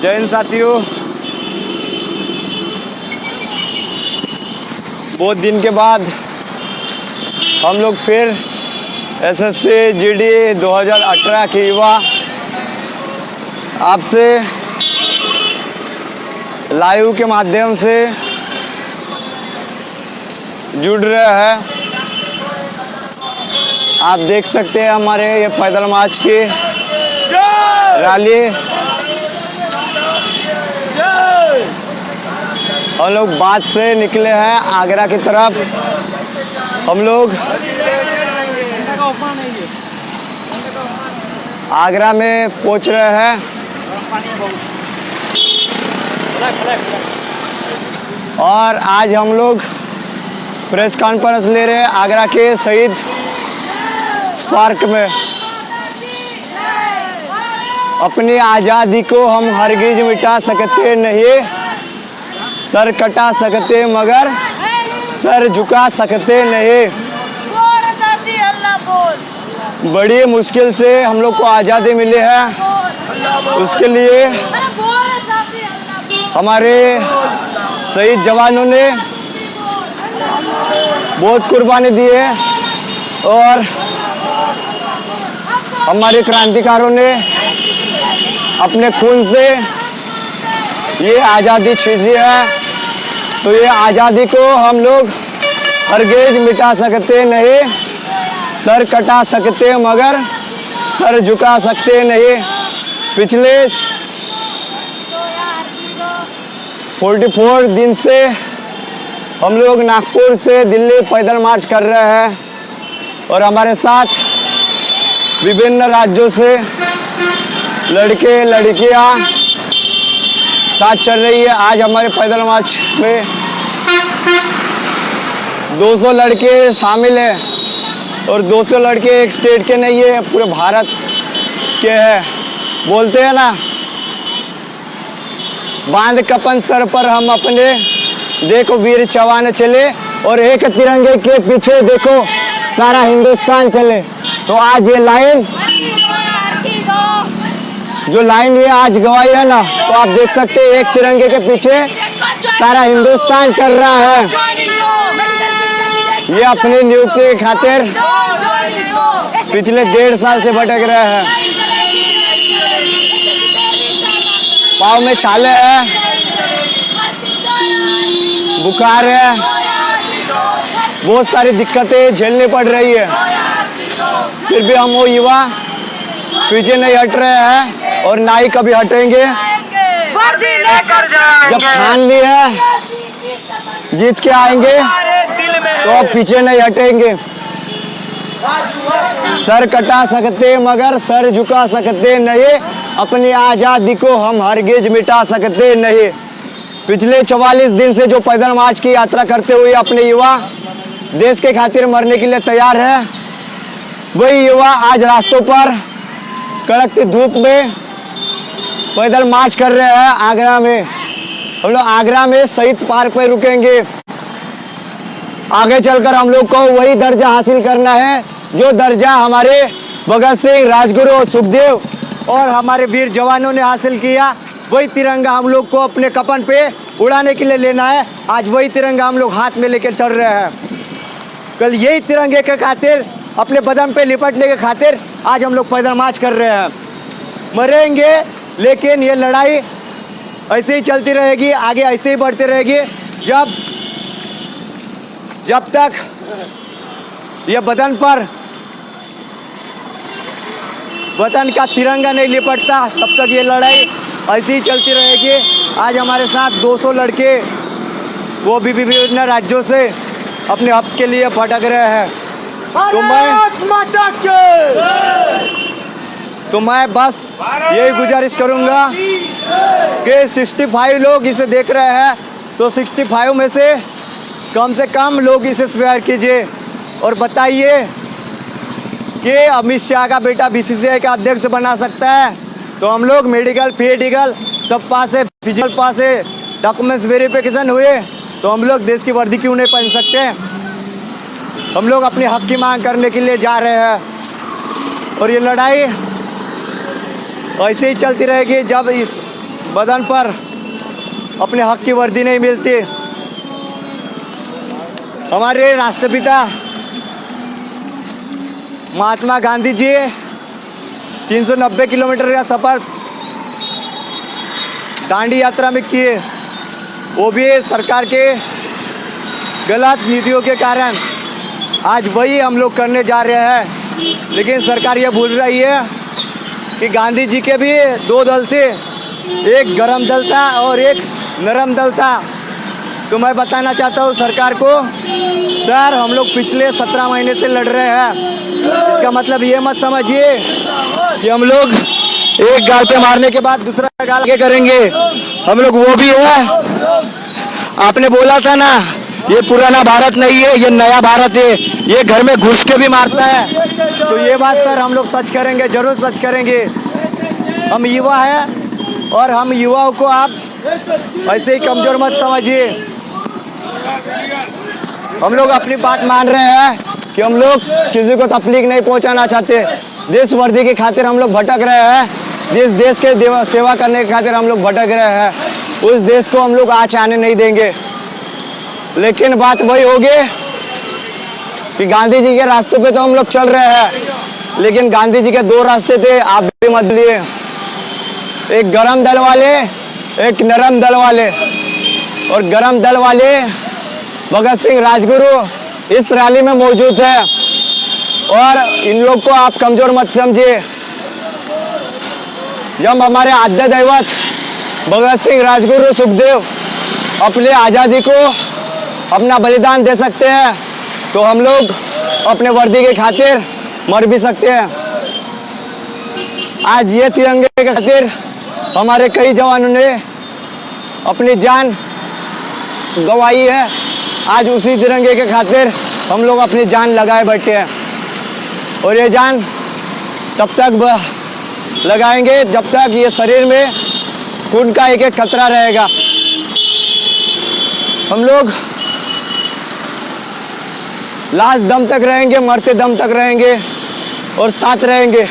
जय हिंद साथियों। बहुत दिन के बाद हम लोग फिर एसएससी जीडी 2018 के युवा आपसे लाइव के माध्यम से जुड़ रहे हैं। आप देख सकते हैं हमारे ये पैदल मार्च की रैली। हम लोग बाद से निकले हैं आगरा की तरफ। हम लोग आगरा में पहुंच रहे हैं और आज हम लोग प्रेस कॉन्फ्रेंस ले रहे हैं आगरा के शहीद पार्क में। अपनी आज़ादी को हम हरगिज मिटा सकते नहीं, सर कटा सकते मगर सर झुका सकते नहीं। बड़ी मुश्किल से हम लोग को आज़ादी मिली है, उसके लिए हमारे शहीद जवानों ने बहुत कुर्बानी दी है और हमारे क्रांतिकारों ने अपने खून से ये आज़ादी छीनी है। तो ये आज़ादी को हम लोग हरगिज मिटा सकते नहीं, सर कटा सकते मगर सर झुका सकते नहीं। पिछले 44 दिन से हम लोग नागपुर से दिल्ली पैदल मार्च कर रहे हैं और हमारे साथ विभिन्न राज्यों से लड़के लड़कियां साथ चल रही है। आज हमारे पैदल मार्च में 200 लड़के शामिल हैं और 200 लड़के एक स्टेट के नहीं है, पूरे भारत के हैं। बोलते हैं ना, बांध कपन सर पर हम अपने, देखो वीर जवान चले और एक तिरंगे के पीछे देखो सारा हिंदुस्तान चले। तो आज ये लाइन जो लाइन ये आज गवाई है ना, तो आप देख सकते हैं एक तिरंगे के पीछे सारा हिंदुस्तान चल रहा है। ये अपनी नियुक्ति के खातिर पिछले 1.5 साल से भटक रहे हैं। पाँव में छाले है, बुखार है, बहुत सारी दिक्कतें झेलनी पड़ रही है। फिर भी हम वो युवा पीछे नहीं हट रहे हैं और ना ही कभी हटेंगे। जब ठान ली है जीत के आएंगे तो अब पीछे नहीं हटेंगे। सर कटा सकते मगर सर झुका सकते नहीं, अपनी आज़ादी को हम हरगिज मिटा सकते नहीं। पिछले 44 दिन से जो पैदल मार्च की यात्रा करते हुए अपने युवा देश के खातिर मरने के लिए तैयार है, वही युवा आज रास्तों पर कड़कती धूप में पैदल मार्च कर रहे हैं आगरा में। हम लोग आगरा में शहीद पार्क पे रुकेंगे। आगे चलकर हम लोग को वही दर्जा हासिल करना है जो दर्जा हमारे भगत सिंह, राजगुरु, सुखदेव और हमारे वीर जवानों ने हासिल किया। वही तिरंगा हम लोग को अपने कफन पे उड़ाने के लिए लेना है। आज वही तिरंगा हम लोग हाथ में लेकर चल रहे हैं। कल यही तिरंगे के खातिर, अपने बदन पे लिपटने के खातिर आज हम लोग पैदल मार्च कर रहे हैं। मरेंगे लेकिन ये लड़ाई ऐसे ही चलती रहेगी, आगे ऐसे ही बढ़ती रहेगी। जब तक ये बदन पर वतन का तिरंगा नहीं लिपटता तब तक ये लड़ाई ऐसी ही चलती रहेगी। आज हमारे साथ 200 लड़के, वो भी विभिन्न राज्यों से अपने हक के लिए भटक रहे हैं। तो मैं बस यही गुजारिश करूंगा कि 65 लोग इसे देख रहे हैं, तो 65 में से कम लोग इसे शेयर कीजिए और बताइए कि अमित शाह का बेटा बीसीसीआई का अध्यक्ष बना सकता है। तो हम लोग मेडिकल, फिजिकल सब पास है, फिजिकल पास है, डॉक्यूमेंट्स वेरिफिकेशन हुए, तो हम लोग देश की वर्दी क्यों नहीं पहन सकते? हम लोग अपने हक की मांग करने के लिए जा रहे हैं और ये लड़ाई ऐसे ही चलती रहेगी। जब इस बदन पर अपने हक की वर्दी नहीं मिलती। हमारे राष्ट्रपिता महात्मा गांधी जी 390 किलोमीटर का सफ़र दांडी यात्रा में किए, वो भी सरकार के गलत नीतियों के कारण। आज वही हम लोग करने जा रहे हैं, लेकिन सरकार ये भूल रही है कि गांधी जी के भी दो दल थे, एक गरम दल था और एक नरम दल था। तो मैं बताना चाहता हूँ सरकार को, सर हम लोग पिछले 17 महीने से लड़ रहे हैं। इसका मतलब ये मत समझिए कि हम लोग एक गाल पे मारने के बाद दूसरा गाल आगे करेंगे। हम लोग वो भी है। आपने बोला था ना, ये पुराना भारत नहीं है, ये नया भारत है, ये घर में घुस के भी मारता है। तो ये बात सर हम लोग सच करेंगे, जरूर सच करेंगे। हम युवा हैं और हम युवाओं को आप ऐसे ही कमज़ोर मत समझिए। हम लोग अपनी बात मान रहे हैं कि हम लोग किसी को तकलीफ नहीं पहुंचाना चाहते। देश वर्दी की खातिर हम लोग भटक रहे हैं, जिस देश के सेवा करने की खातिर हम लोग भटक रहे हैं, उस देश को हम लोग आँच आने नहीं देंगे। लेकिन बात वही होगी कि गांधी जी के रास्ते पे तो हम लोग चल रहे हैं, लेकिन गांधी जी के दो रास्ते थे, आप भी मत लिए। एक गरम दल वाले, एक नरम दल वाले। और गरम दल वाले भगत सिंह राजगुरु इस रैली में मौजूद है, और इन लोग को आप कमज़ोर मत समझिए। जब हमारे आद्य दैवत भगत सिंह राजगुरु सुखदेव अपने आज़ादी को अपना बलिदान दे सकते हैं, तो हम लोग अपने वर्दी के खातिर मर भी सकते हैं। आज ये तिरंगे के खातिर हमारे कई जवानों ने अपनी जान गंवाई है। आज उसी तिरंगे के खातिर हम लोग अपनी जान लगाए बैठे हैं, और ये जान तब तक लगाएंगे जब तक ये शरीर में खून का एक एक कतरा रहेगा। हम लोग लास्ट दम तक रहेंगे, मरते दम तक रहेंगे और साथ रहेंगे।